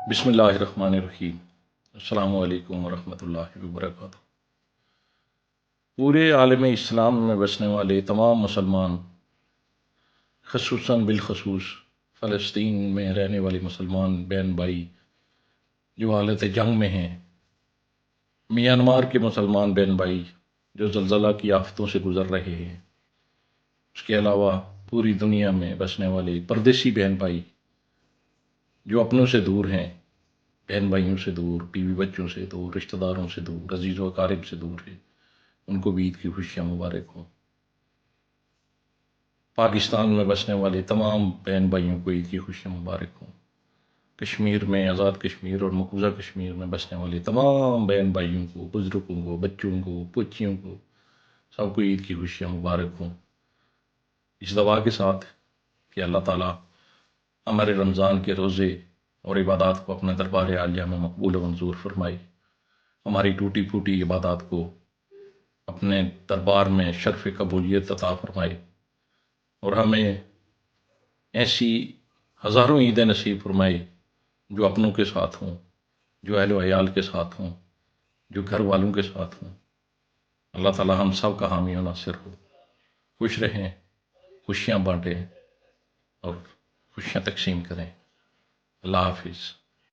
بسم اللہ الرحمن الرحیم۔ السلام علیکم ورحمۃ اللہ وبرکاتہ۔ پورے عالم اسلام میں بسنے والے تمام مسلمان، خصوصاً بالخصوص فلسطین میں رہنے والے مسلمان بہن بھائی جو حالت جنگ میں ہیں، میانمار کے مسلمان بہن بھائی جو زلزلہ کی آفتوں سے گزر رہے ہیں، اس کے علاوہ پوری دنیا میں بسنے والے پردیسی بہن بھائی جو اپنوں سے دور ہیں، بہن بھائیوں سے دور، بیوی بچوں سے دور، رشتہ داروں سے دور، عزیز و اقارب سے دور ہیں، ان کو بھی عید کی خوشیاں مبارک ہوں۔ پاکستان میں بسنے والے تمام بہن بھائیوں کو عید کی خوشیاں مبارک ہوں۔ کشمیر میں، آزاد کشمیر اور مقبوضہ کشمیر میں بسنے والے تمام بہن بھائیوں کو، بزرگوں کو، بچوں کو، پوچھیوں کو، سب کو عید کی خوشیاں مبارک ہوں، اس دعا کے ساتھ کہ اللہ تعالیٰ ہمارے رمضان کے روزے اور عبادات کو اپنے دربار عالیہ میں مقبول و منظور فرمائے، ہماری ٹوٹی پھوٹی عبادات کو اپنے دربار میں شرف قبولیت عطا فرمائے، اور ہمیں ایسی ہزاروں عیدیں نصیب فرمائے جو اپنوں کے ساتھ ہوں، جو اہل و عیال کے ساتھ ہوں، جو گھر والوں کے ساتھ ہوں۔ اللہ تعالیٰ ہم سب کا حامی و ناصر ہو۔ خوش رہیں، خوشیاں بانٹیں اور خوشیاں تقسیم کریں۔ اللہ حافظ۔